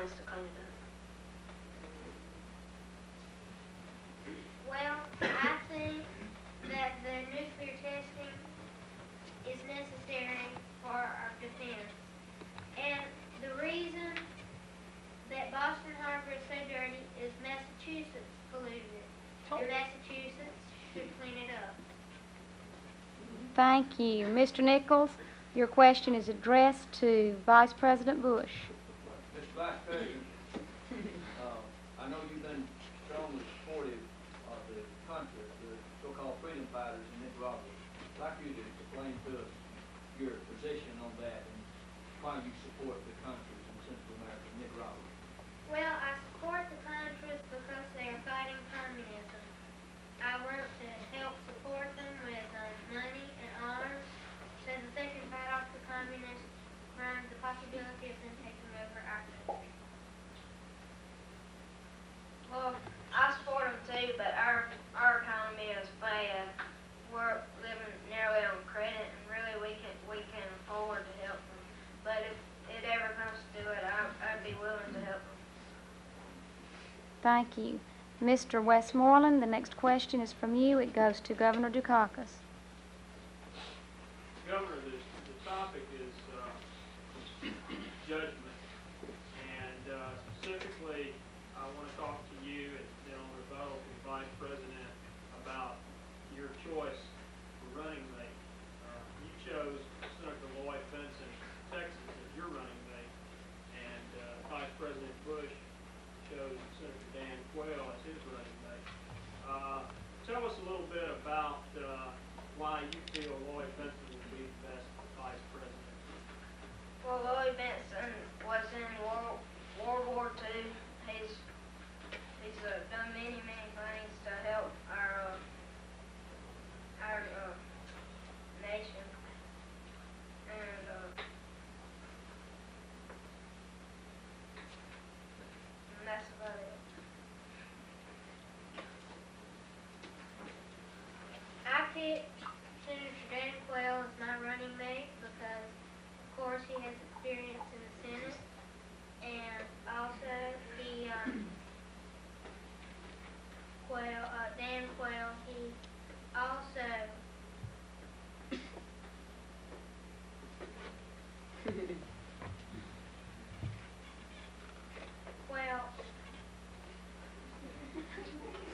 plans to clean it up? Well, I think that the nuclear testing is necessary for our defense. And the reason that Boston Harbor is so dirty is Massachusetts polluted it. And Massachusetts should clean it up. Thank you. Mr. Nichols, your question is addressed to Vice President Bush. Mr. Vice President, I know you've been strongly supportive of the Contras, the so-called freedom fighters in Nicaragua. I'd like you to explain to us your position on that and why you support the Contras in Central America, Nicaragua. Well, I support the Contras because they are fighting communism. I want to help support them with money and arms so that they can fight off the communists from the possibility of them taking over our country. Well, I support them too, but our economy is bad. We're living nearly on credit, and really we can afford to help them. But if it ever comes to it, I'd be willing to help them. Thank you. Mr. Westmoreland, the next question is from you. It goes to Governor Dukakis. Governor, the topic is judgment, and specifically, I want to talk to you and then on rebuttal to the Vice President about your choice for running mate. You chose Senator Lloyd Bentsen of Texas as your running mate, and Vice President Bush chose Senator Dan Quayle as his running mate. Tell us a little bit about why you feel Lloyd Bentsen would be the best Vice President. Well, Lloyd Bentsen was in World War II. He's done many things to help our nation, and that's about it. I picked Senator Dan Quayle as my running mate because, of course, he has experience in the Senate, and also Dan Quayle, he also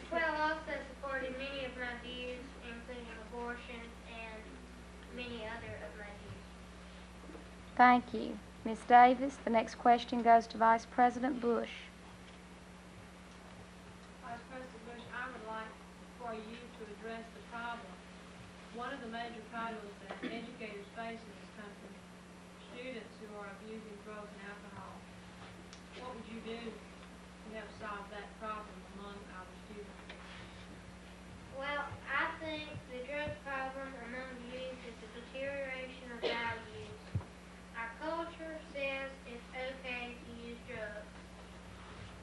Quayle also supported many of my views, including abortion and many other of my views. Thank you. Ms. Davis, the next question goes to Vice President Bush. Vice President Bush, I would like for you to address the problem. One of the major problems that educators face in this country, students who are abusing drugs and alcohol. What would you do to help solve that problem among our students? Well, I think the drug problem among youth is the deterioration of values. Our culture says it's okay to use drugs.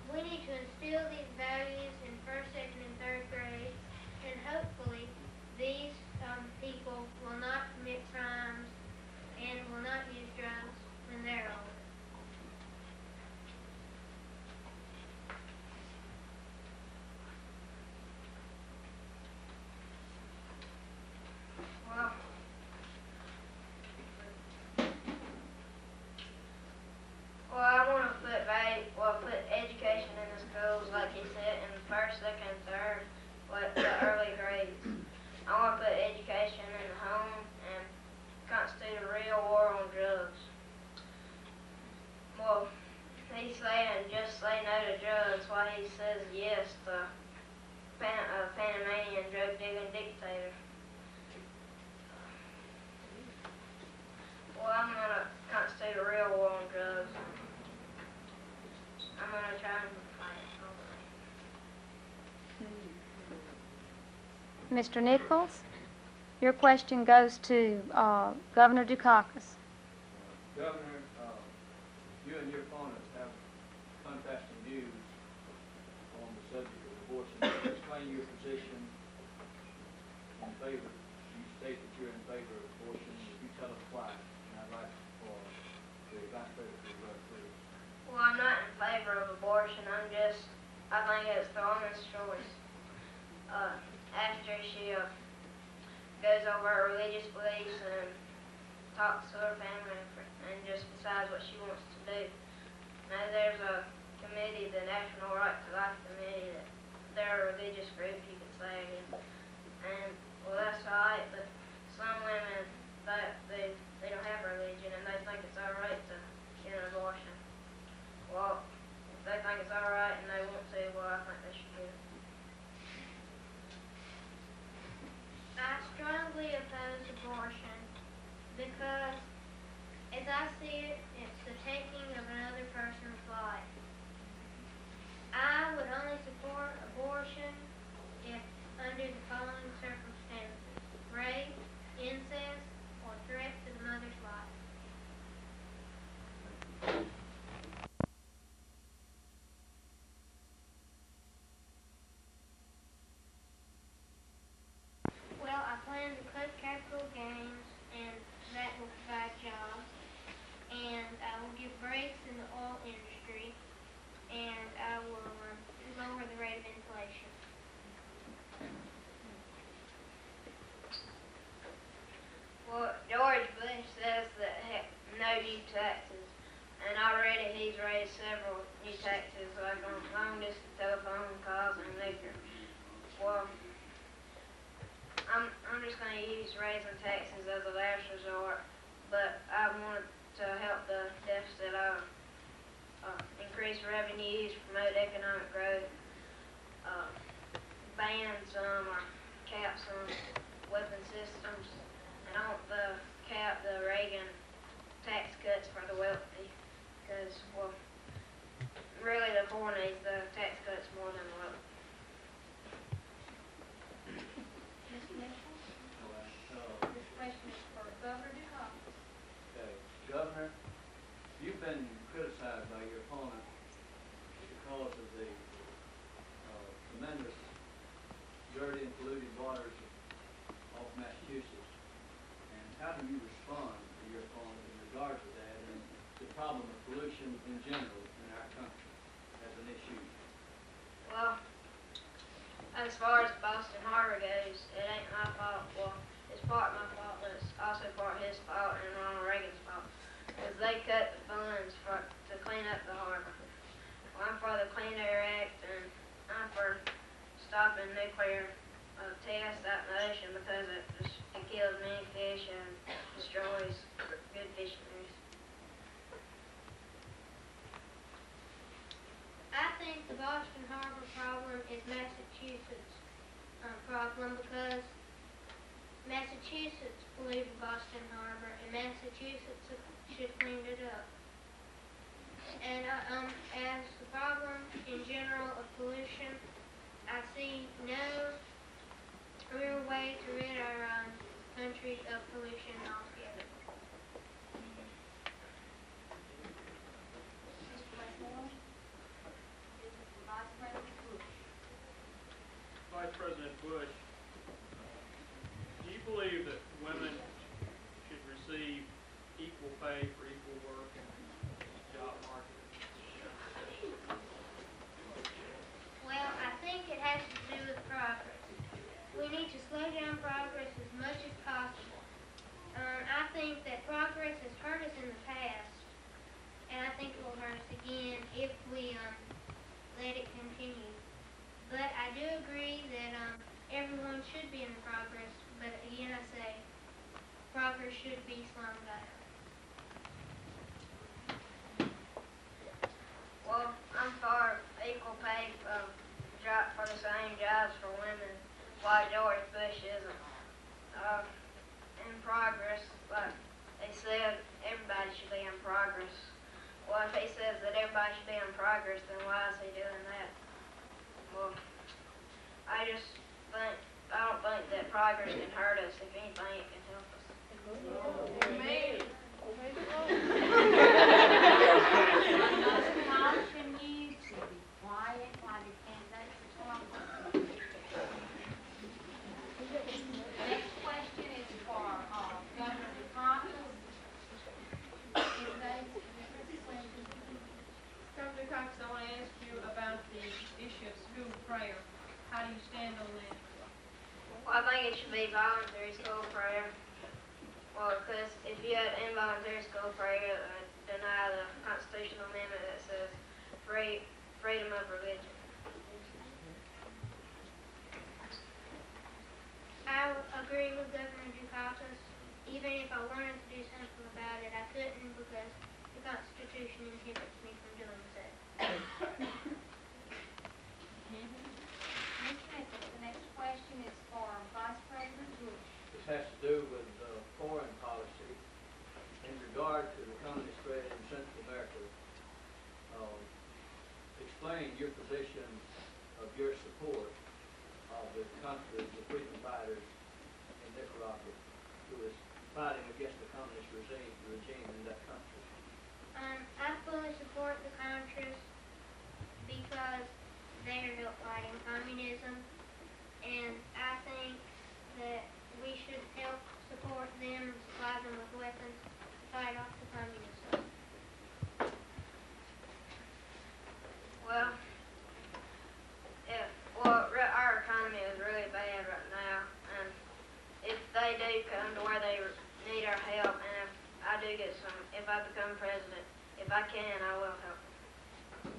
We need to instill these values in first, second, and third grade, and hopefully these people will not commit crimes and will not use drugs when they're older. Well, I want to put education in the schools, like he said, in the first, second, and third, the early grades. I want to put education in the home and constitute a real war on drugs. Well, he's saying just say no to drugs while he says yes to Panamanian drug-dealing dictator. Well, I'm going to constitute a real war on drugs. I'm going to try and fight it. Mr. Nichols, your question goes to Governor Dukakis. Governor, you and your opponents have contrasting views on the subject of abortion. Explain your position in favor. You state that you're in favor of abortion. If you tell us why, and I'd like for the Vice President to run through. Well, I'm not in favor think it's the woman's choice. After she goes over her religious beliefs and talks to her family and just decides what she wants to do. Now there's a committee, the National Right to Life Committee, that they're a religious group, you could say, and well, that's alright, but some women, they don't have religion and they think it's alright to get an abortion. Well, if they think it's alright and they want to, well, I think they should do it. I strongly oppose abortion because, as I see it, it's the taking of another person's life. I would only support abortion if under the following circumstances: rape, incest, or threat to the mother's life. Well, I plan to cut capital gains, and that will provide jobs. And I will give breaks in the oil industry, and I will lower the rate of inflation. Well, George Bush says that no new taxes, and already he's raised several new taxes, like on long distance telephone calls and liquor. Well, I'm just going to use raising taxes as a last resort, but I want to help the deficit out, increase revenues, promote economic growth, ban some or cap some weapon systems, and I want to cap the Reagan tax cuts for the wealthy, because, well, really the poor needs the tax cuts more than the wealthy. Mr. Mitchell, All right, this question is for Governor DeHoff. okay. Governor, you've been criticized by your opponent because of the tremendous dirty and polluted waters of Massachusetts. And how do you respond to your opponent in regard to that and the problem of pollution in general in our country as an issue? Well, as far as Boston Harbor goes, it ain't my fault. Well, it's part my fault, but it's also part his fault and Ronald Reagan's fault. Because they cut the funds to clean up the harbor. Well, I'm for the Clean Air Act, and I'm for stopping nuclear tests out in the ocean because it kills many fish and destroys good fisheries. I think the Boston Harbor problem is Massachusetts' problem because Massachusetts polluted Boston Harbor and Massachusetts should clean it up. And as the problem in general of pollution, I see no real way to rid our country of pollution altogether. Mr. Westmoreland? This is for Vice President Bush. Vice President Bush, do you believe that women should receive equal pay for equal work in the job market? Well, I think it has to do with progress. We need to slow down progress as much as possible. I think that progress has hurt us in the past, and I think it will hurt us again if we let it continue. But I do agree that everyone should be in the progress, but again I say, progress should be slowed down. Well, I'm for equal pay for the same jobs for women, while George Bush isn't. In progress, like they said, everybody should be in progress. Well, if he says that everybody should be in progress, then why is he doing that? Well, I don't think that progress can hurt us. If anything, it can help us. Amen. Caution you to be quiet while the candidates are talking. Next question is for Governor DeSantis. Governor Cox, I want to ask you about the the issue of school prayer. How do you stand on that? Well, I think it should be voluntary school prayer. Well, because if you had involuntary school prayer, it would deny the constitutional amendment that says freedom of religion. I agree with Governor Dukakis. Even if I wanted to do something about it, I couldn't because the Constitution inhibits me from doing so. Ms. Smith, the next question is for Vice President Bush. This has to do with foreign policy in regard to the communist threat in Central America. Explain your position of your support of the country, the freedom fighters in Nicaragua, who is fighting against the communist regime in that country. I fully support the Contras because they are fighting communism, and I think that we should help support them and supply them with weapons to fight off the communism. Well, our economy is really bad right now, and if they do come to where they need our help, and if I become president, if I can, I will help them.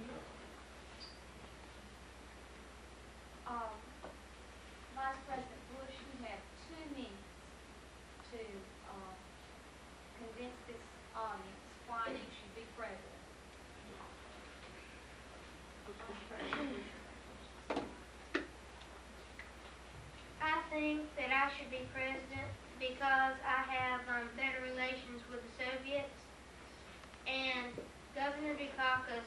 Vice President Bush, you have 2 minutes to convince this audience why you should be president. I think that I should be president because I have better relations with the Soviets, and Governor Dukakis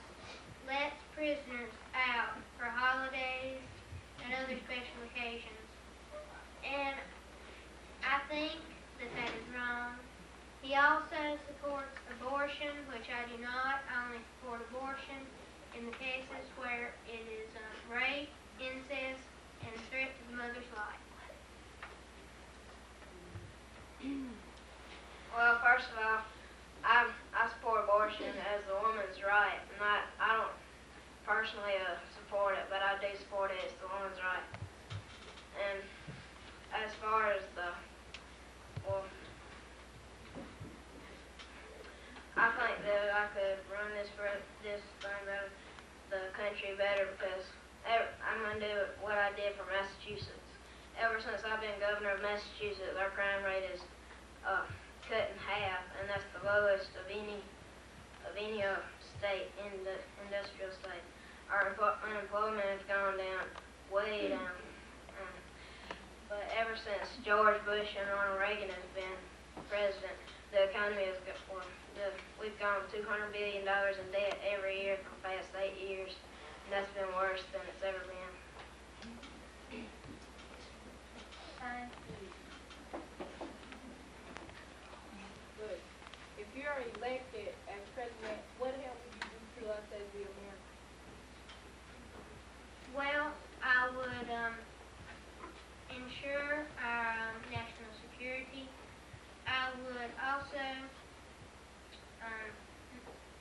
lets prisoners out for holidays and other special occasions. And I think that that is wrong. He also supports abortion, which I do not. I only support abortion in the cases where it is rape, incest, and a threat to the mother's life. Well, first of all, I support abortion as a woman's right, and I don't personally support it, but I do support it as the woman's right. And as far as I think that I could run this thing better, the country better, because I'm going to do what I did for Massachusetts. Ever since I've been governor of Massachusetts, our crime rate is cut in half, and that's the lowest of any state in the industrial state. Our unemployment has gone down, way down. But ever since George Bush and Ronald Reagan has been president, the economy has we've gone $200 billion in debt every year for the past 8 years, and that's been worse than it's ever been. Thank you. But if you're elected as president, what help would you do to us as the Americans? Well, I would ensure our national security. I would also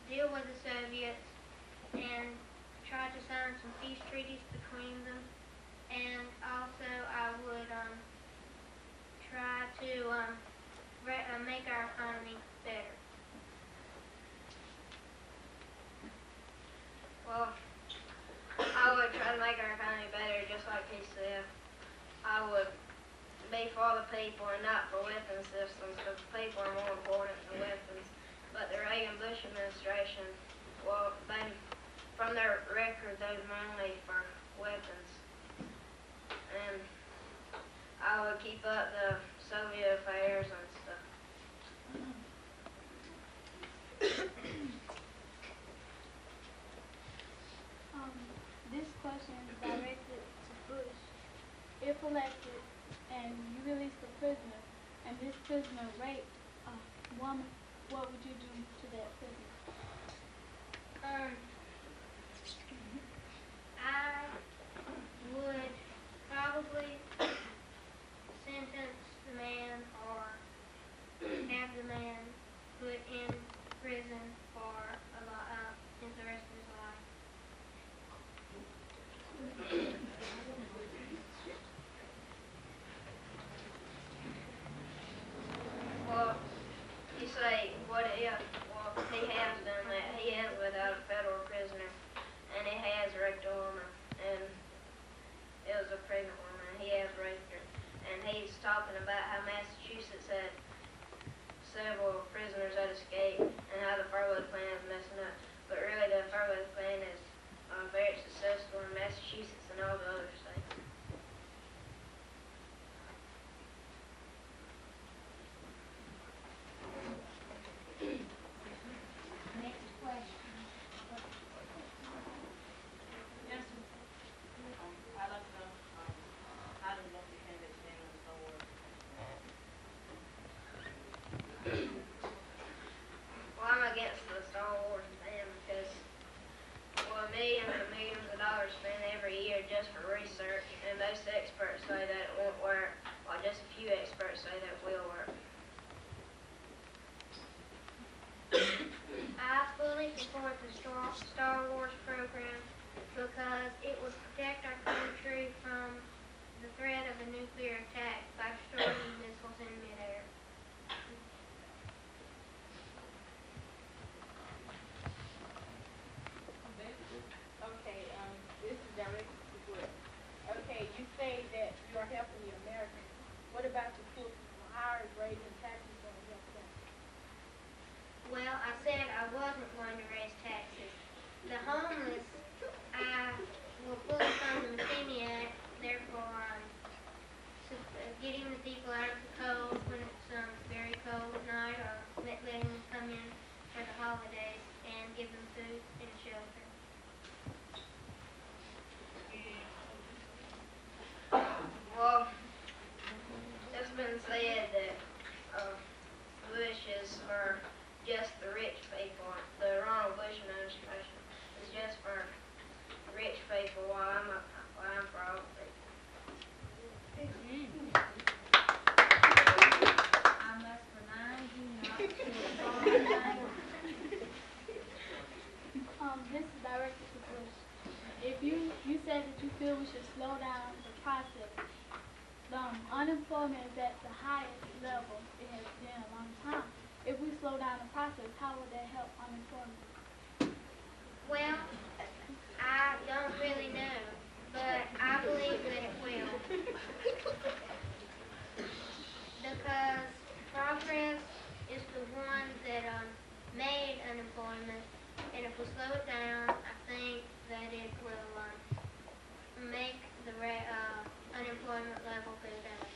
deal with the Soviets and try to sign some peace treaties between them. And also I would try to make our economy better. Well, I would try to make our economy better, just like he said. I would be for the people and not for weapon systems, because the people are more important than weapons. But the Reagan-Bush administration, well, from their record, they were mainly for weapons. And I would keep up the Soviet affairs and stuff. This question is directed to Bush. If elected and you release the prisoner, and this prisoner raped a woman, what would you do to that prisoner? I would probably sentence the man or have the man put in prison for the rest of his life. raped a woman, and it was a pregnant woman, and he has raped her. And he's talking about how Massachusetts had several prisoners that escaped, and how the furlough plan is messing up. But really, the furlough plan is very successful in Massachusetts and all the other states. Next question. Yes, sir. I'd like to know, how does Lumpy Candy stand on its own work? Well, I'm against the Star Wars ban because, well, millions and millions of dollars spent every year just for research, and most experts say that it won't work, while just a few experts say that it will work. I fully support the Star Wars program because it would protect our country from the threat of a nuclear attack by destroying missiles in midair. Okay, this is directed to Will. Okay, you say that you are helping the Americans. What about the poor people? How is raising taxes going to help them? Well, I said I wasn't going to raise taxes. The homeless, I will fully fund the McKinney Act, therefore getting the people out of the cold when it's very cold at night, or letting them come in for the holidays and give them food and shelter. Well, it's been said that Bush is for just the rich people. The Ronald Bush administration is just for rich people, while I'm for all people. I must remind you not to follow anything. This is directed to Bush. If you said that you feel we should slow down the process. Unemployment is at the highest level it has been in a long time. If we slow down the process, how would that help unemployment? Well, I don't really know, but I believe that it will. Because progress is the one that made unemployment, and if we slow it down, I think that it will make the unemployment level go down.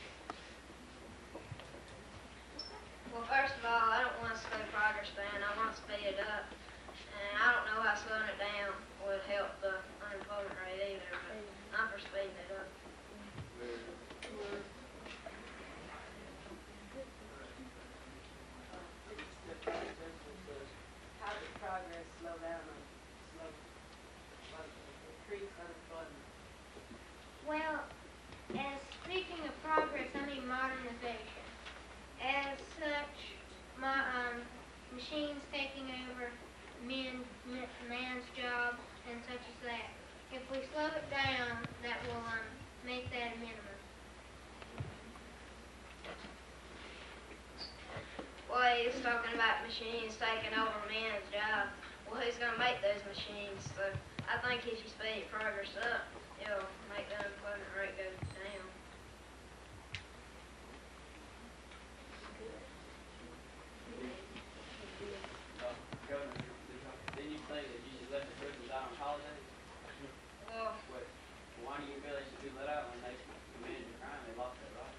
Well, first of all, I don't want to slow progress down. I want to speed it up. And I don't know how slowing it down would help the unemployment rate either, but I'm for speeding it up. How does progress slow down or increase unemployment? Well, as speaking of progress, I mean modernization. As such, machines taking over man's jobs and such as that. If we slow it down, that will make that a minimum. Well, he's talking about machines taking over men's job. Well, who's going to make those machines? So I think if you speed progress up, it'll make the unemployment rate go down. Governor, didn't you say that you should let the prisoners out on holidays? Well, Why do you feel they should be let out when they committed a crime? They lost their right.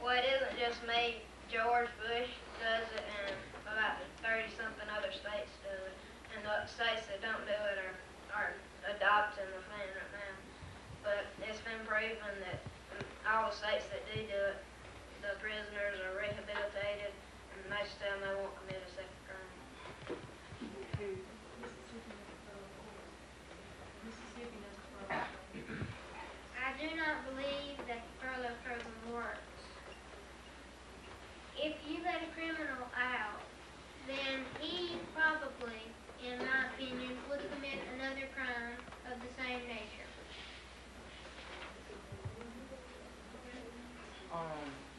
well, it isn't just me. George Bush does it, and about 30-something other states do it. And the states that don't do it are adopting the plan right now. But it's been proven that all the states that do it, the prisoners are rehabilitated, and most of them they won't commit a second crime. Mississippi doesn't follow. I do not believe that the furlough program works. If you let a criminal out, then he probably, in my opinion, would commit another crime of the same nature.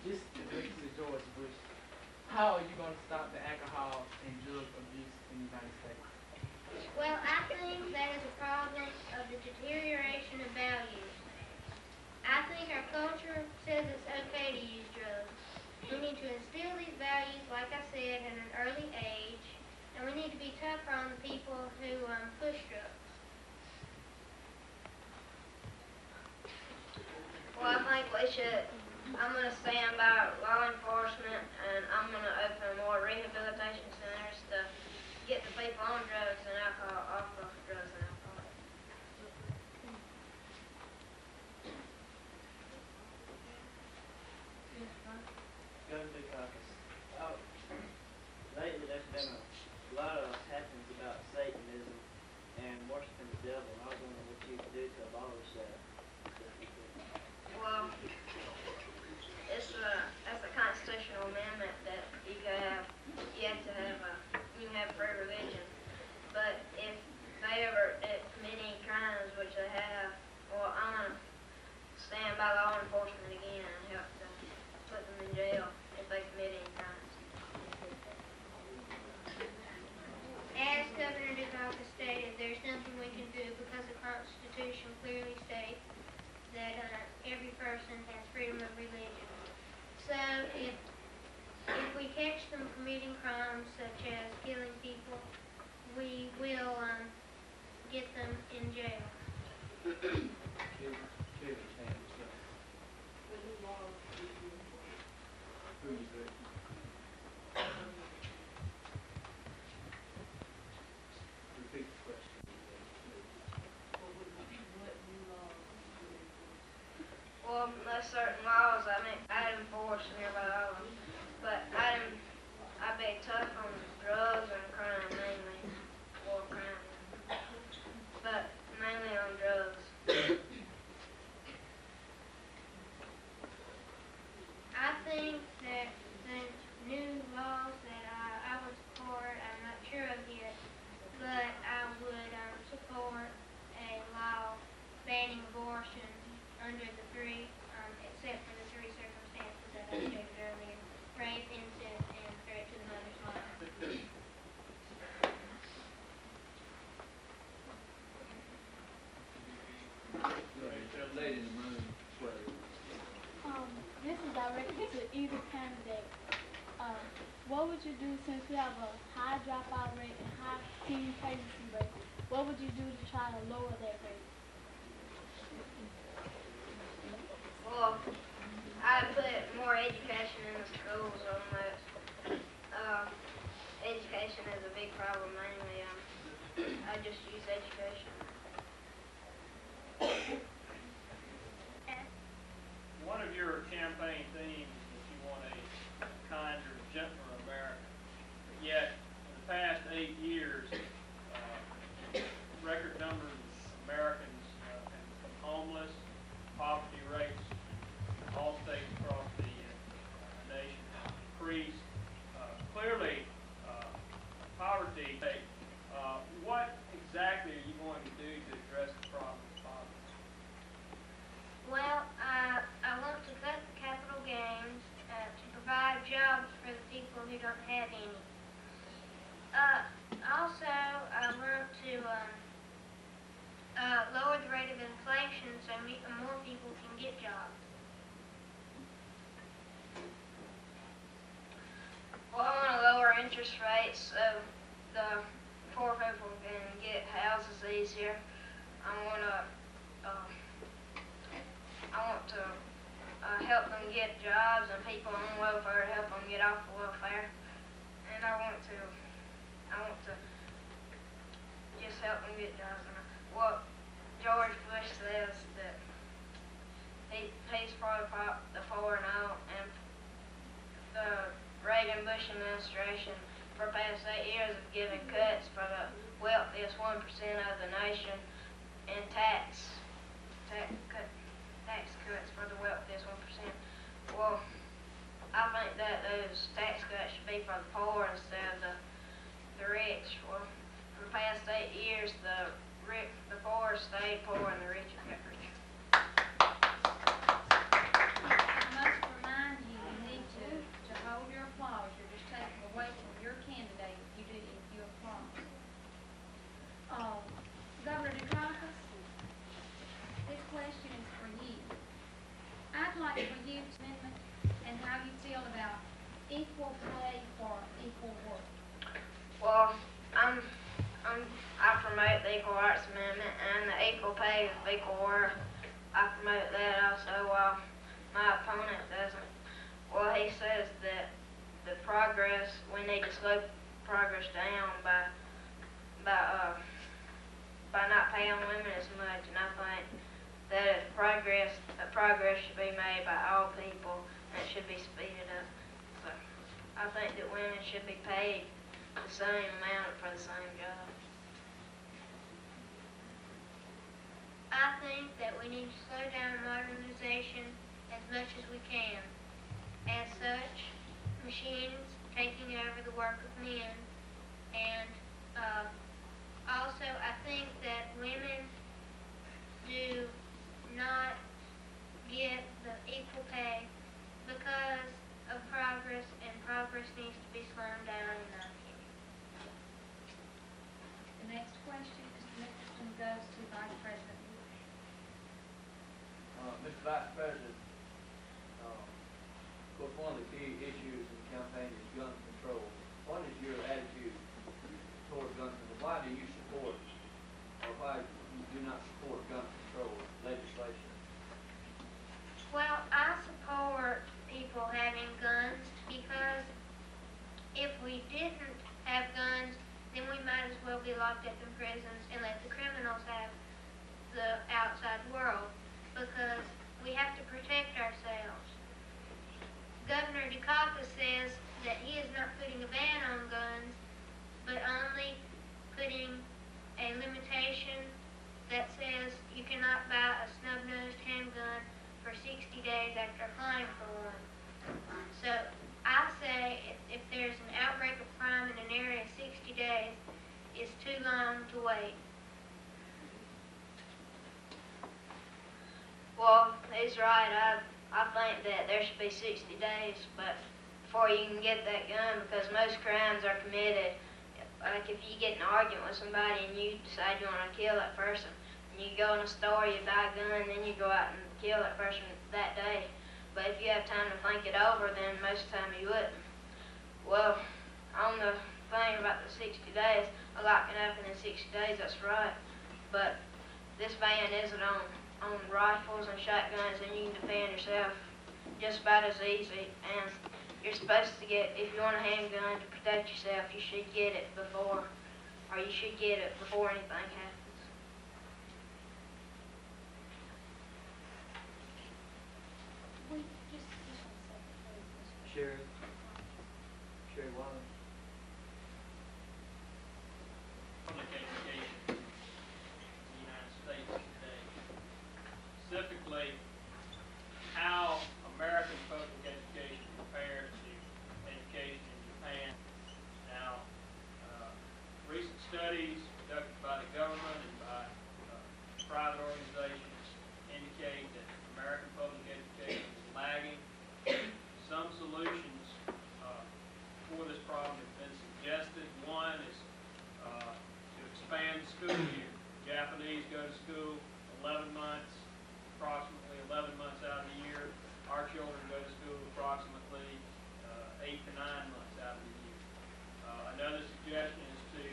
This is directed to George Bush. How are you going to stop the alcohol and drug abuse in the United States? Well, I think that is a problem of the deterioration of values. I think our culture says it's okay to use drugs. We need to instill these values, like I said, at an early age, and we need to be tougher on the people who push drugs. Well, I think we should, I'm going to stand by law enforcement, and I'm going to open more rehabilitation centers to get the people on drugs and alcohol off of drugs and alcohol. Governor Dukakis, lately there's been a lot of happenings about Satanism and worshiping the devil, and I was wondering what you could do to abolish that. Well, that's a constitutional amendment that you have you can have free religion. But if they ever commit any crimes, which they have, well, I'm going to stand by law enforcement again and help to put them in jail if they commit any crimes. As Governor Dukakis stated, there's nothing we can do because the Constitution clearly states that every person has freedom of religion. So if we catch them committing crimes such as killing people, we will get them in jail. Kevin's hand is up. Who you think? Repeat the question. Well, there's certain laws I'd enforce nearby all of them, but I'd be tough on drugs and crime mainly, war crime, but mainly on drugs. I think that the new laws that I would support, I'm not sure of yet, but I would support a law banning abortion under the three, except for the three circumstances that I stated earlier: rape, incest, and threat to the mother's life. Lady in the room, swear. This is directed to either candidate. What would you do since we have a high dropout rate and high teen pregnancy rate? What would you do to try to lower that rate? Well, I'd put more education in the schools on that. Education is a big problem mainly. I just use education. One of your campaign themes is that you want a kinder, gentler America. But yet, in the past 8 years, record numbers of Americans have become homeless, poverty rates in all states across the nation have increased. Clearly, poverty. What exactly are you going to do to address the problem of poverty? Well, I want to cut the capital gains to provide jobs for the people who don't have any. Also, I want to lower the rate of inflation so more people can get jobs. Well, I want to lower interest rates so the poor people can get houses easier. I want to help them get jobs and people on welfare, help them get off the welfare. And I want to just help them get jobs. And what George Bush says that he's for the 4-0, and the Reagan-Bush administration for the past 8 years have given cuts for the wealthiest 1% of the nation and tax cuts for the wealthiest 1%. Well, I think that those tax cuts should be for the poor instead of the rich. Well, for the past 8 years, the poor stayed poor and the rich got richer. I must remind you, you need to hold your applause. You're just taking away from your candidate if you applaud. Governor Dukakis, equal pay for equal work? Well, I promote the Equal Rights Amendment and the equal pay of equal work. I promote that also, while my opponent doesn't. Well, he says that the progress, we need to slow progress down by not paying women as much, and I think that progress should be made by all people, and it should be speeded up. So, I think that women should be paid the same amount for the same job. I think that we need to slow down modernization as much as we can. As such, machines taking over the work of men, and also I think that women do not get the equal pay because of progress, and progress needs to be slowed down in my opinion. The next question, Mr. Nicholson, goes to Vice President Bush. Mr. Vice President, of course, one of the key issues in the campaign is gun control. What is your attitude toward gun control? Why do you support, or why you do not support gun control legislation? Well, I support people having guns because if we didn't have guns, then we might as well be locked up in prisons and let the criminals have the outside world, because we have to protect ourselves. Governor Dukakis says that he is not putting a ban on guns, but only putting a limitation that says you cannot buy a snub-nosed handgun for 60 days after applying for one. So I say if there's an outbreak of crime in an area, 60 days is too long to wait. Well, he's right. I think that there should be 60 days, but before you can get that gun, because most crimes are committed. Like if you get in an argument with somebody and you decide you want to kill that person, and you go in a store, you buy a gun, and then you go out and kill that person that day. But if you have time to think it over, then most of the time you wouldn't. Well, on the thing about the 60 days, a lot can happen in 60 days, that's right. But this ban isn't on rifles and shotguns, and you can defend yourself just about as easy. And you're supposed to get, if you want a handgun to protect yourself, you should get it before anything happens. Wait, just 1 second, please, Mr. Sherry Wallace. Public education in the United States today. Specifically, how American public education compares to education in Japan. Now, recent studies conducted by the government and by private organizations indicate that American public education is lagging. Some solutions for this problem have been suggested. One is to expand the school year. Japanese go to school 11 months, approximately 11 months out of the year. Our children go to school approximately 8 to 9 months out of the year. Another suggestion is to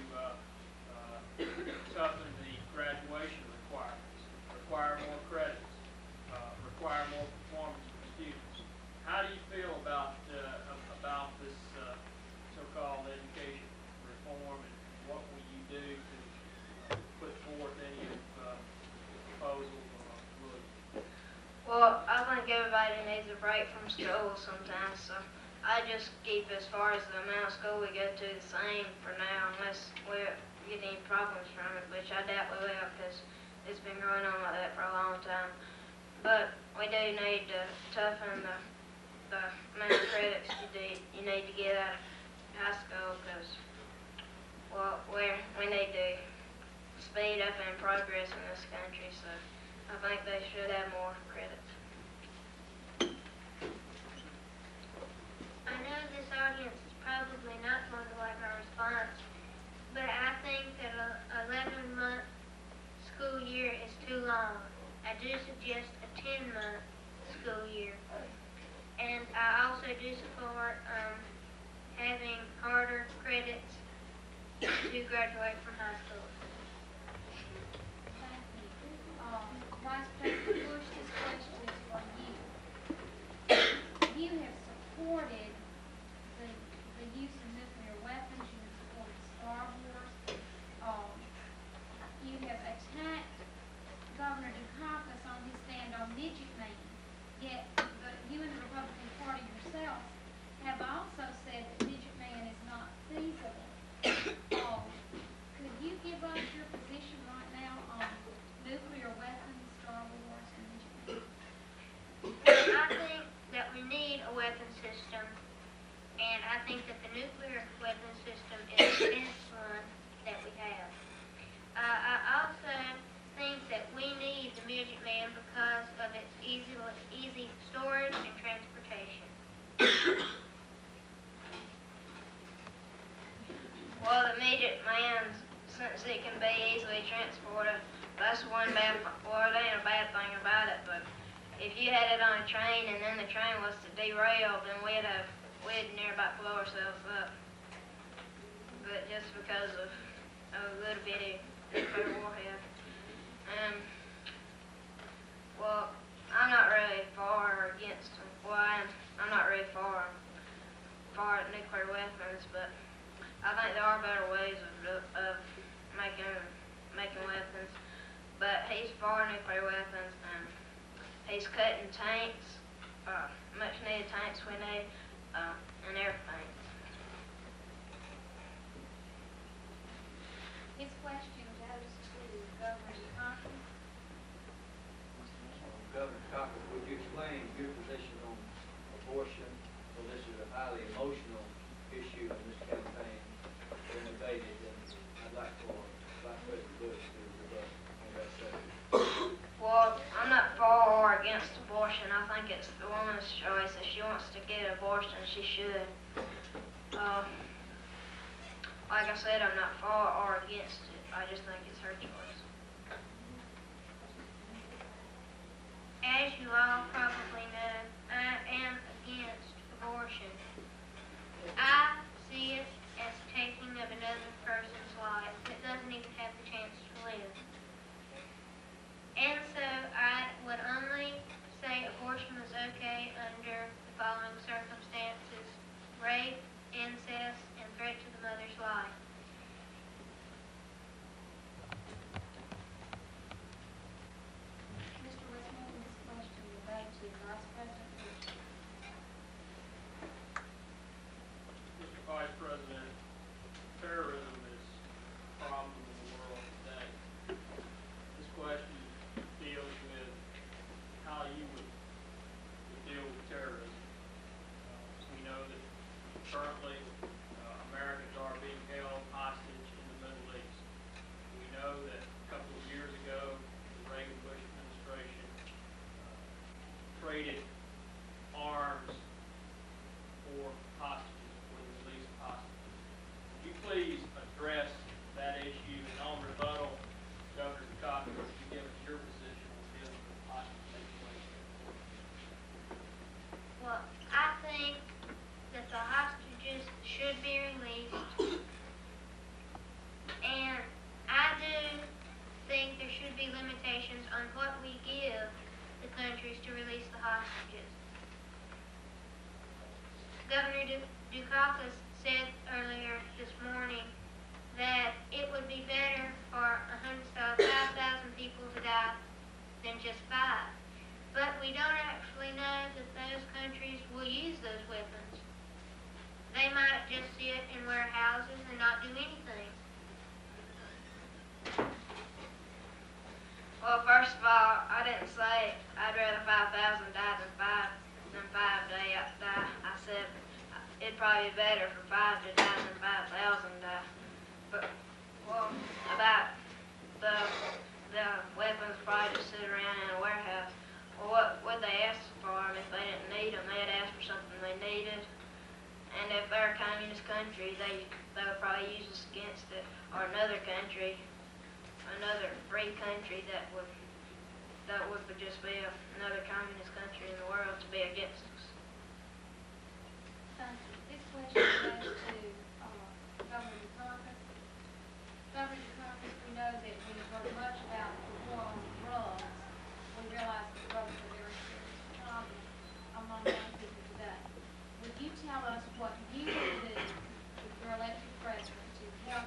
toughen the graduation requirements, require more credits, require more performance from students. How do you feel about this so-called education reform, and what will you do to put forth any of proposals or will you? Well, I think everybody needs a break from school sometimes, so I just keep as far as the amount of school we go to the same for now, unless we get any problems from it, which I doubt we will, because it's been going on like that for a long time. But we do need to toughen the amount of credits you need to get out of high school, because we need to speed up and progress in this country, so I think they should have more credits. I know this audience is probably not going to like my response, but I think that a 11-month school year is too long. I do suggest a 10-month school year. And I also do support having harder credits to graduate from high school. Thank you. Vice President Bush, this question is for you. You have supported the use of nuclear weapons, you have supported Star Wars. You have attacked Governor Dukakis on his stand on Midget Man, yet you and the Republican Party yourself have also said that Midget Man is not feasible. Could you give us your position right now on nuclear weapons, Star Wars, and Midget Man? I think that we need a weapon system, and I think that the nuclear weapon system is the best one that we have. I also think that we need the Midget Man because of its easy storage and transportation. Well, the Midget Man, since it can be easily transported, that's one bad, well, it ain't a bad thing about it, but if you had it on a train and then the train was to derail, then we'd near about blow ourselves up. But just because of a little bitty nuclear warhead. Well, I'm not really for or against them. Well, I'm not really for nuclear weapons, but I think there are better ways of making weapons. But he's for nuclear weapons, and he's cutting tanks, much needed tanks we need, and airplanes. His question goes to Governor Dukakis. Governor Cochran, would you explain your position on abortion? So this is a highly emotional issue in this campaign, been debated, and I'd like for Vice President Bush to rebut on that subject. Well, I'm not for or against abortion. I think it's the woman's choice. If she wants to get an abortion, she should. Like I said, I'm not for or against it. I just think it's her choice. As you all probably know, I am against abortion. I see it as taking of another person's life that doesn't even have the chance to live. And so I would only say abortion was okay under the following circumstances: rape, incest, and threat to the mother's life. Mr. Westmoreland, this question will go to Vice President Bush. Mr. Vice President, terrorism is a problem in the world today. This question deals with how you would deal with terrorism. We know that currently Americans are being held hostage in the Middle East. We know that a couple of years ago, the Reagan-Bush administration traded arms for hostages, for the release of hostages. Would you please address that issue, and on rebuttal, Governor Dukakis, would you give us your position on dealing with the hostage situation? Well, I think that the hostages should be released, and I do think there should be limitations on what we give the countries to release the hostages. Governor Dukakis said earlier this morning that it would be better for 5,000 people to die than just 5. But we don't actually know that those countries will use those weapons. They might just sit in warehouses and not do anything. Well, first of all, I didn't say I'd rather 5,000 die than 5 die. I said it'd probably be better for 5 to die than 5,000 die. But, well, about the weapons probably just sit around in a warehouse. Well, what would they ask for them if they didn't need them? They'd ask for something they needed. And if they're a communist country, they would probably use us against it. Or another country, another free country that would just be another communist country in the world to be against us. Thank you. This question goes to, Governor Dukakis. Governor Dukakis, we know that we heard much about the war on drugs. We realize that drugs are a very serious problem among young people today. Would you tell us what you will do with your elected president to help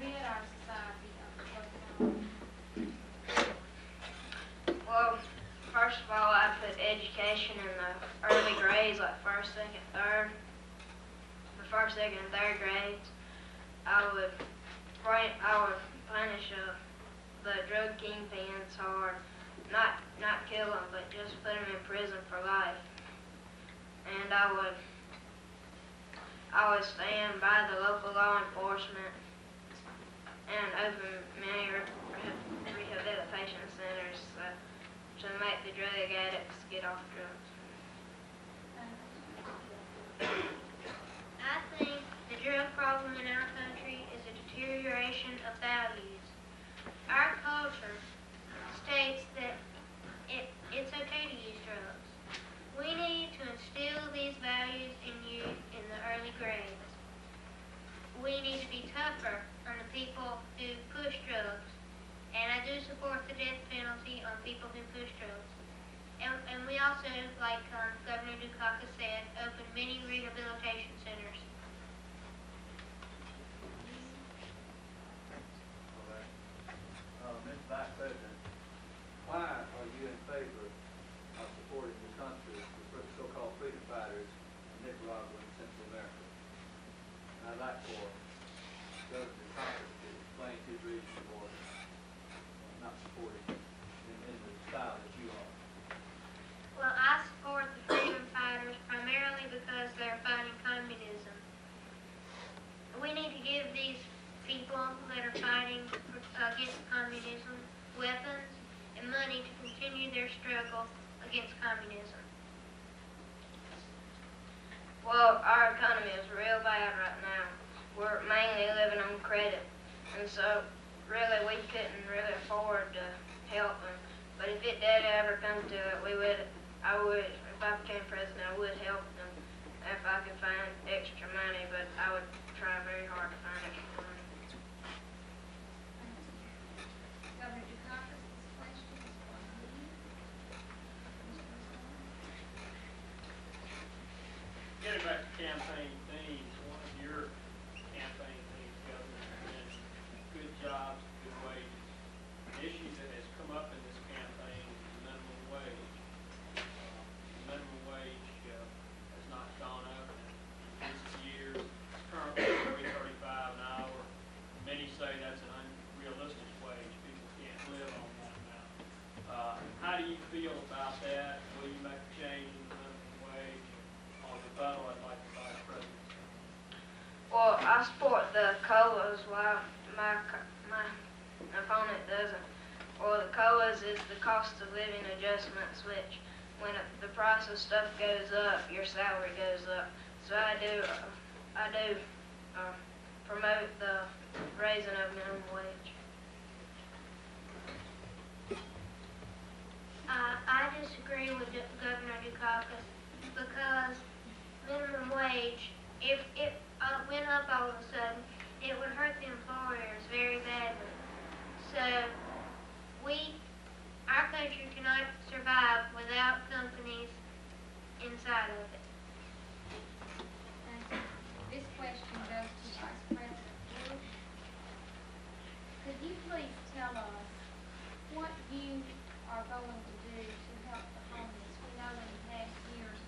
rid our society of the drug problem? Well, first of all, I put education in the early grades, like first, second, third. The first, second, and third grades. I would punish the drug kingpins hard, not kill them, but just put them in prison for life. And I would stand by the local law enforcement and open many rehabilitation centers to make the drug addicts get off drugs. I think the drug problem in our country is a deterioration of values. Our culture states that it's okay to use drugs. We need to instill these values in youth in the early grades. We need to be tougher on the people who push drugs. And I do support the death penalty on people who push drugs. And we also, like Governor Dukakis said, open many rehabilitation centers. Mr. Vice President, why are you in favor of supporting the country with so-called freedom fighters in Nicaragua and Central America? And I'd like for Governor Dukakis to explain his reason for not supporting in the style that you are. Well, I support the freedom fighters primarily because they're fighting communism. We need to give these people that are fighting against communism weapons and money to continue their struggle against communism. Well, our economy is real bad right now. We're mainly living on credit, and so really we couldn't really afford to help them. But if it did ever come to it, if I became president, I would help them if I could find extra money, but I would try very hard to find extra money. Governor Dukakis, this question is for you. Getting back to campaign themes, one of your campaign themes, Governor, has been good jobs, good wages. An issue that has come up in this campaign is the minimum wage. The minimum wage has not gone up in recent years. It's currently $3.35 an hour. Many say that's an unrealistic wage. People can't live on that amount. How do you feel about that? Will you make a change in the minimum wage? On rebuttal, I'd like the Vice President. Well, I support the COLAs while my opponent doesn't. Well, the COLAs is the cost of living adjustments, which when the price of stuff goes up, your salary goes up. So I do promote the raising of minimum wage. I disagree with Governor Dukakis because minimum wage, if it went up all of a sudden, it would hurt the employers very badly. So our country cannot survive without companies inside of it. Thank you. This question goes to Vice President Bush. Could you please tell us what you are going to do to help the homeless? We know in the past years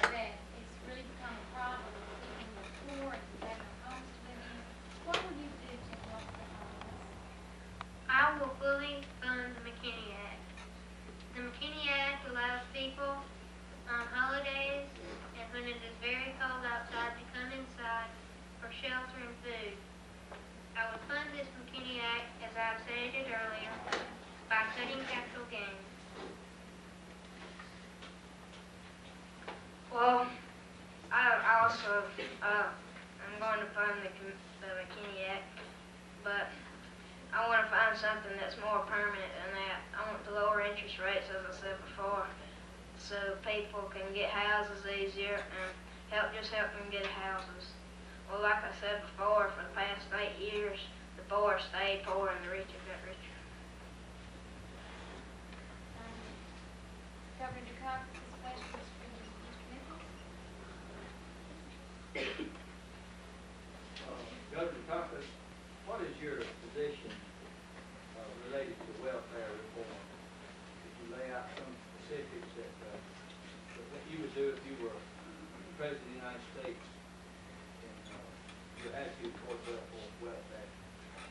that it's really become a problem with people who are poor and who have no homes to live in. What will you do to help the homeless? I will fully fund the McKinney Act. The McKinney Act allows people on holidays and when it is very cold outside to come inside for shelter and food. I would fund this McKinney Act, as I've stated earlier, by cutting capital gains. Well, I also I'm going to fund the McKinney Act, but I want to find something that's more permanent than that. I want to lower interest rates, as I said before, so people can get houses easier and help them get houses. Well, like I said before, for the past 8 years, the poor stayed poor and the rich have got richer. Governor Dukakis, this question is for Mr. Nichols. Governor Dukakis, what is your position related to welfare reform? Could you lay out some specifics that what you would do if you were President of the United States and your attitude towards welfare?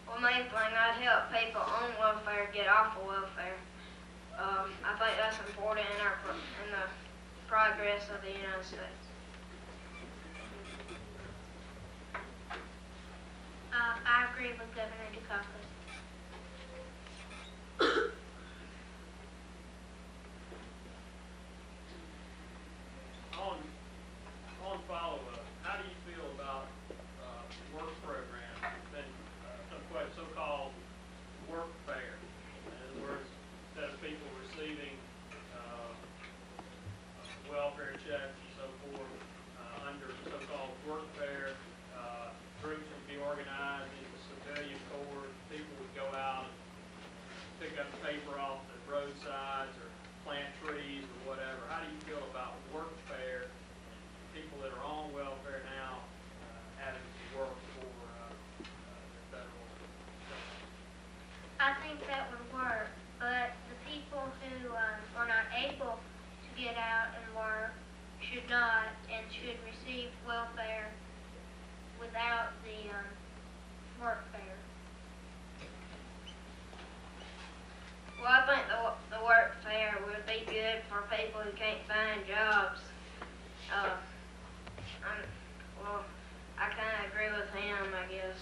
Well, main thing, I'd help people on welfare get off of welfare. I think that's important in the progress of the United States. I agree with Governor Dukakis. On follow-up, how do you feel about work programs? It's been so-called work fair. In other words, instead of people receiving welfare checks and so forth under so-called work fair, groups would be organized into civilian corps. People would go out and pick up paper off the roadsides or plant trees or whatever. How do you feel about work fair? People that are on welfare now having to work for the federal government? I think that would work, but the people who are not able to get out and work should not and should receive welfare without the work fair. Well, I think the work fair would be good for people who can't find jobs. I kind of agree with him, I guess.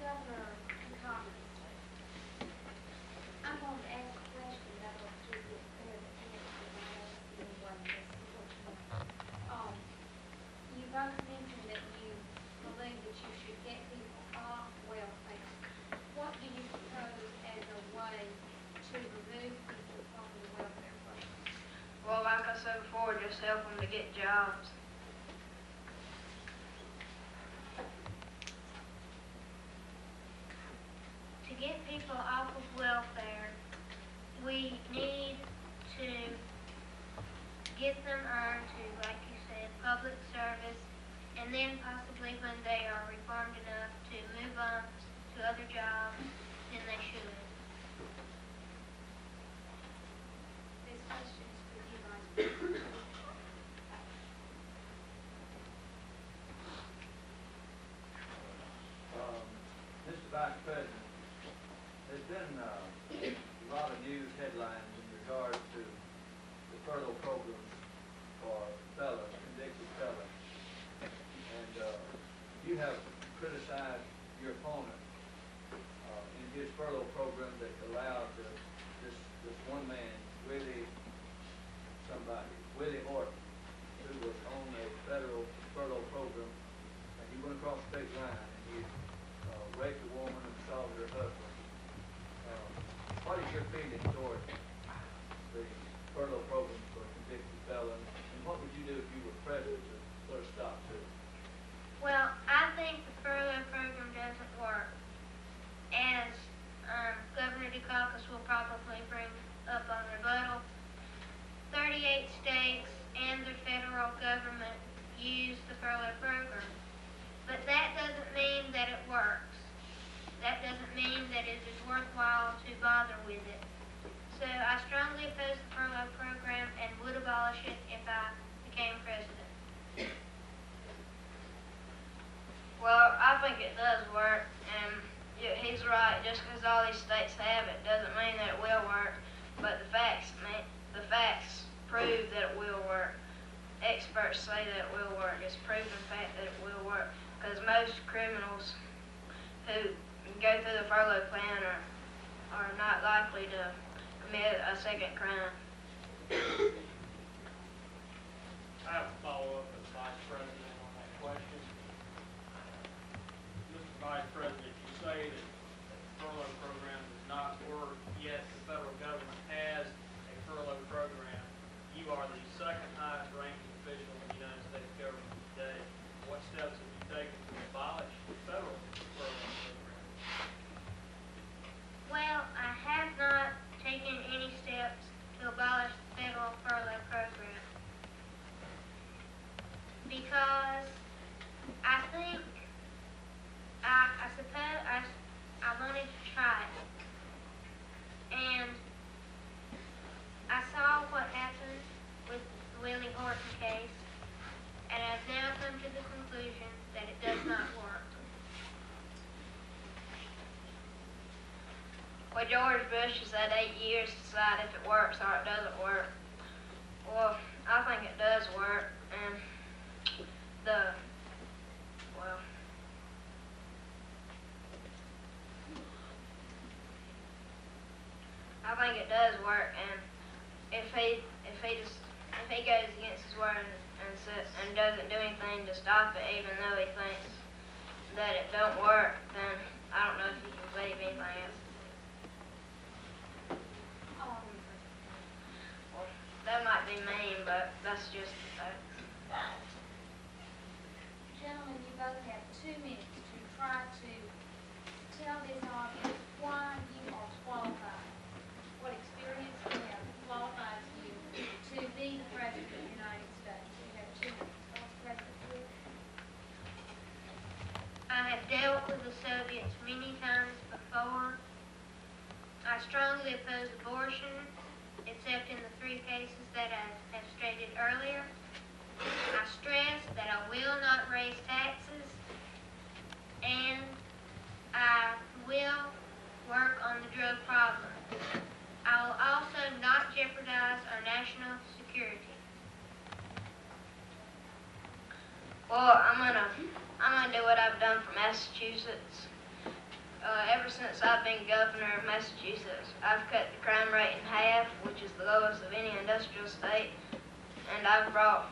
Governor Dukakis, I'm going to ask a question that I don't think it's fair to answer, and I ask anyone this question. You both mentioned that you believe that you should get people off welfare. What do you propose as a way to remove people from the welfare program? Well, like I said before, just help them to get jobs. To get people off of welfare, we need to get them earned to, like you said, public service, and then possibly when they are reformed enough to move on to other jobs, then they should. This question is for you, Vice President. Mr. Vice President, there's been a lot of news headlines in regards to the furlough programs for felons, convicted felons. And you have criticized your opponent in his furlough program that allowed this one man, Willie Horton, who was on a federal furlough program, and he went across the state line and he raped a woman and assaulted her husband. What is your feeling toward the furlough program for convicted felons, and what would you do if you were president to put a stop to it? Well, I think the furlough program doesn't work. As Governor Dukakis will probably bring up on rebuttal, 38 states and the federal government use the furlough program. But that doesn't mean that it works. That doesn't mean that it is worthwhile to bother with it. So I strongly oppose the furlough program and would abolish it if I became president. Well, I think it does work, and he's right. Just because all these states have it doesn't mean that it will work. But the facts prove that it will work. Experts say that it will work. It's proven fact that it will work, because most criminals who go through the furlough plan are not likely to commit a second crime. I have a follow-up with Vice President on that question. Mr. Vice President, you say that the furlough program does not work, yet the federal government has a furlough program. You are the second highest ranking official in the United States government today. What steps have you taken to abolish the federal furlough program? Well, I have not taken any steps to abolish the federal furlough program because I think, I suppose I wanted to try it. And I saw what happened with the Willie Horton case, and I've now come to the conclusion that it does not work. Well, George Bush has had 8 years to decide if it works or it doesn't work. Well, I think it does work, and I think it does work, and if he goes against his word and doesn't do anything to stop it, even though he thinks that it don't work, then I don't know if he can believe anything else. Well, that might be mean, but that's just the fact. Gentlemen, you both have 2 minutes to try to tell this audience why you are qualified. What experience you have qualifies you to be the President of the United States. You have 2 minutes. Vice President Wood. I have dealt with the Soviets many times before. I strongly oppose abortion, except in the 3 cases that I have stated earlier. I stress that I will not raise taxes, and I will work on the drug problem. I will also not jeopardize our national security. Well, I'm gonna do what I've done for Massachusetts. Ever since I've been governor of Massachusetts, I've cut the crime rate in half, which is the lowest of any industrial state, and I've brought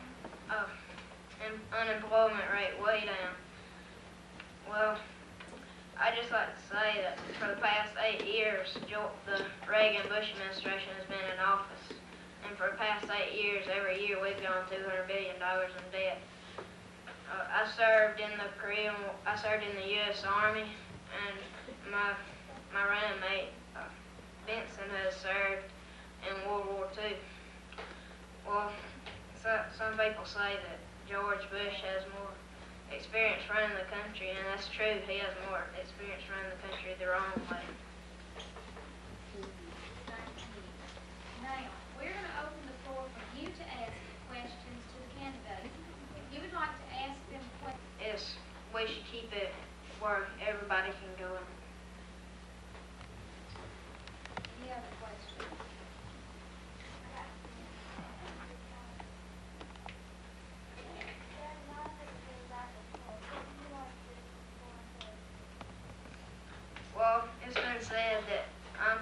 unemployment rate way down. Well, I just like to say that for the past 8 years, the Reagan-Bush administration has been in office, and for the past 8 years, every year we've gone $200 billion in debt. I served in the U.S. Army, and my running mate, Benson, has served in World War II. Well, some people say that George Bush has more experience running the country, and that's true. He has more experience running the country the wrong way. Now, we're going to open the floor for you to ask questions to the candidates. If you would like to ask them questions. Yes, we should keep it where everybody can go in. Any other questions? Well, it's been said that I'm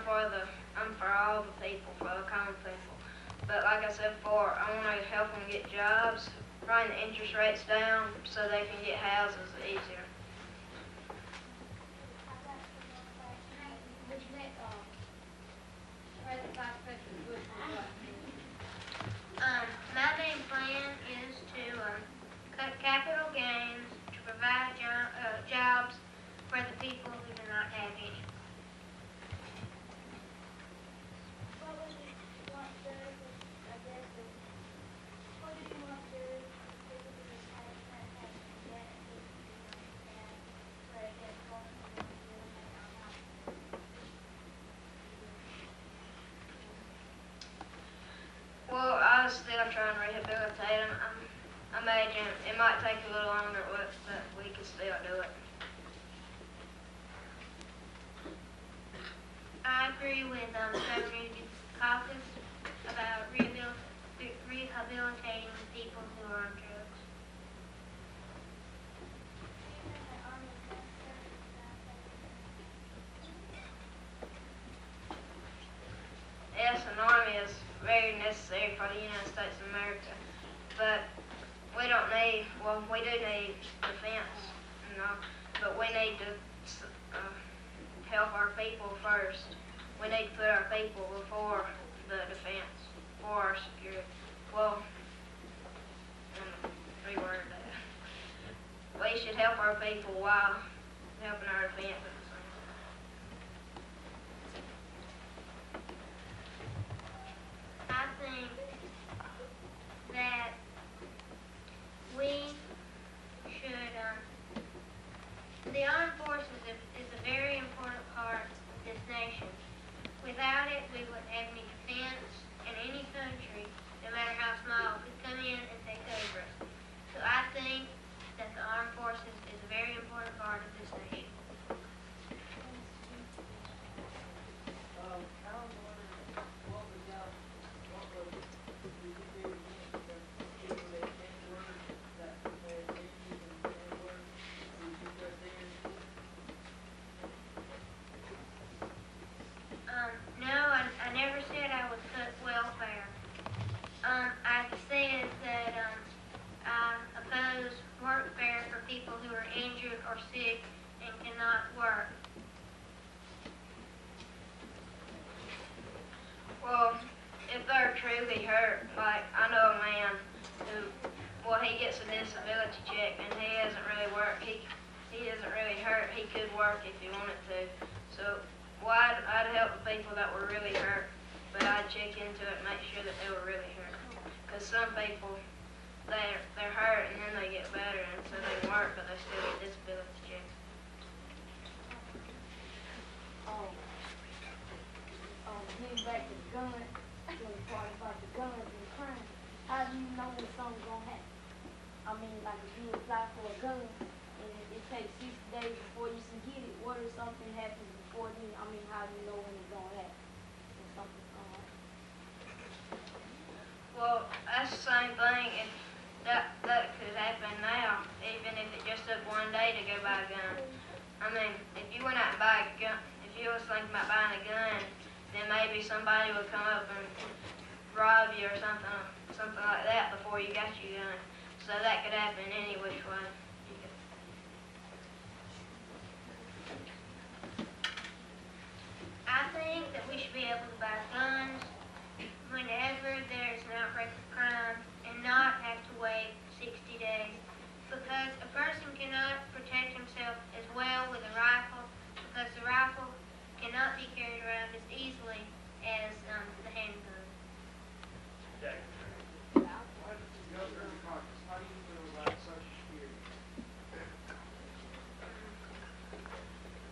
for all the people, for the common people. But like I said before, I want to help them get jobs, bring the interest rates down so they can get houses easier. Would you let Vice President Bush My main plan is to cut capital gains to provide jobs for the people who do not have any. What would you want to, I guess, what do you want to do if people who just have that have debt and where it gets going and Well, I was still trying to rehabilitate them. I imagine it might take a little longer, but we can still do it. I agree with Governor Dukakis about rehabilitating the people who are on drugs. Yes, an army is very necessary for the United States of America, but we don't need, well, we do need defense, you know, but we need to help our people first. We need to put our people before the defense, for our security. Well, reword that. We should help our people while helping our defense at the same time. I think that we should, the armed forces is a very important part of this nation. Without it, we wouldn't have any defense, and any country, no matter how small, could come in and take over us. So I think that the armed forces is a very important part of this nation. I was wondering, what would you do against the people that can't work, that have babies and can't work? Would you put them? No, I never said I would cut welfare. I said that I oppose workfare for people who are injured or sick and cannot work. Well, if they're truly hurt, like I know a man who, well, he gets a disability check and he hasn't really worked. He isn't really hurt. He could work if he wanted to. So, well, I'd help the people that were really hurt, but I'd check into it and make sure that they were really hurt. Because some people, they're hurt and then they get better and so they can work, but they still get disability checks. Getting back to the gun, the part about the guns and crime, how do you know when something's gonna happen? I mean, like if you apply for a gun and it takes 60 days before you can get it, what if something happens before then? I mean, how do you know when it's gonna happen? When something's gonna happen? Well, that's the same thing. If that could happen now, even if it just took one day to go buy a gun. I mean, if you went out and buy a gun, if you was thinking about buying a gun, then maybe somebody would come up and rob you or something like that before you got your gun. So that could happen any which way. I think that we should be able to buy guns whenever there's an outbreak of crime and not have to wait 60 days, because a person cannot protect himself as well with a rifle, because the rifle cannot be carried around as easily as the handgun. Okay. Governor Marcus, how do you feel about Social Security?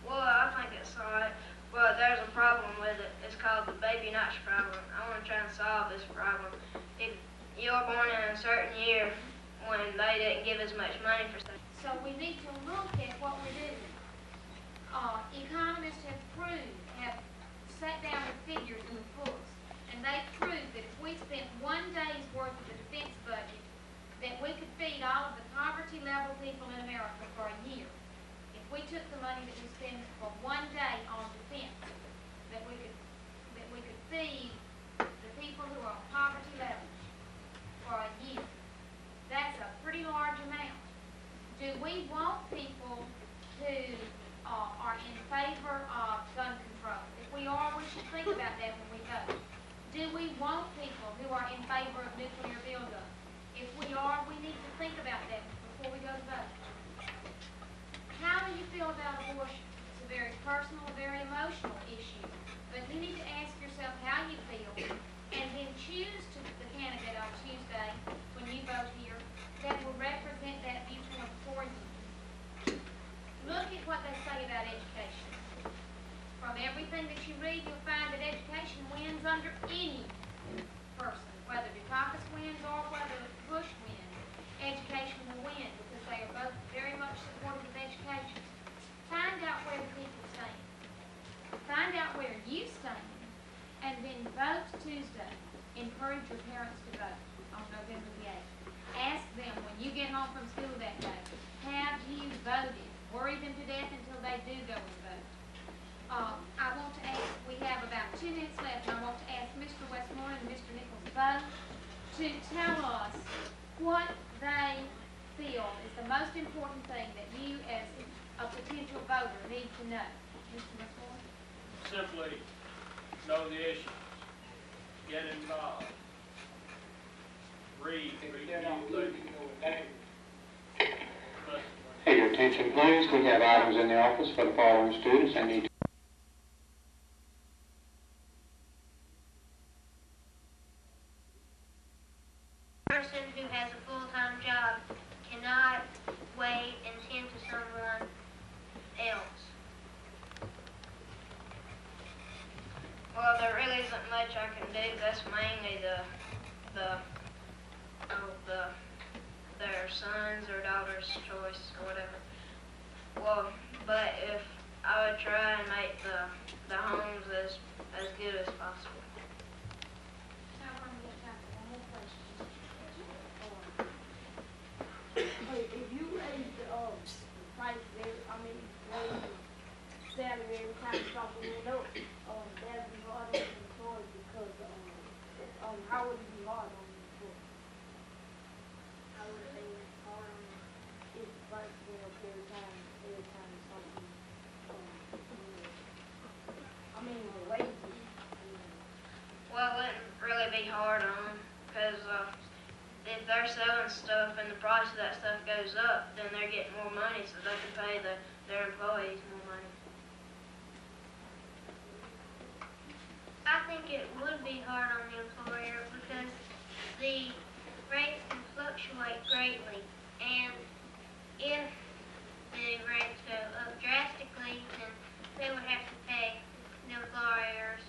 Well, I think it's alright, but there's a problem with it. It's called the baby notch problem. I want to try and solve this problem. If you're born in a certain year when they didn't give as much money for stuff. So we need to look at what we're doing. Economists have sat down with figures in the books, and they proved that if we spent one day's worth of the defense budget, that we could feed all of the poverty level people in America for a year. If we took the money that we spend for one day on defense, that we could feed the people who are on poverty level for a year. That's a pretty large amount. Do we want people who are in favor of gun control? If we are, we should think about that when we vote. Do we want people who are in favor of nuclear buildup? If we are, we need to think about that before we go to vote. How do you feel about abortion? It's a very personal, very emotional issue. But you need to ask yourself how you feel, and then choose the candidate on Tuesday when you vote here that will represent that viewpoint for you. Look at what they say about education. From everything that you read, you'll find that education wins under any person, whether Dukakis wins or whether Bush wins. Education will win because they are both very much supportive of education. Find out where the people stand. Find out where you stand, and then vote Tuesday. Encourage your parents to vote on November the 8th. Ask them when you get home from school that day, have you voted? Worry them to death until they do go and vote. I want to ask, we have about 2 minutes left, and I want to ask Mr. Westmoreland and Mr. Nichols both to tell us what they feel is the most important thing that you as a potential voter need to know. Mr. McCoy? Simply know the issues, get involved, read, Hey, your attention please. We have items in the office for the following students. They need to Person who has a full-time job cannot wait and tend to someone else. Well, there really isn't much I can do. That's mainly their son's or daughter's choice or whatever. Well, but if I would try and make the homes as good as possible. Now we're gonna get time for one more question. Hey, if you raise the price raise the salary every time something went up, that'd be hard on the employees because how would it be hard on the employees? I would say it's hard on them. If the price went up every time something the wages. Well, it wouldn't really be hard on them because if they're selling stuff and the price of that stuff goes up, then they're getting more money so they can pay their employees more money. I think it would be hard on the employer because the rates can fluctuate greatly, and if the rates go up drastically, then they would have to pay the employers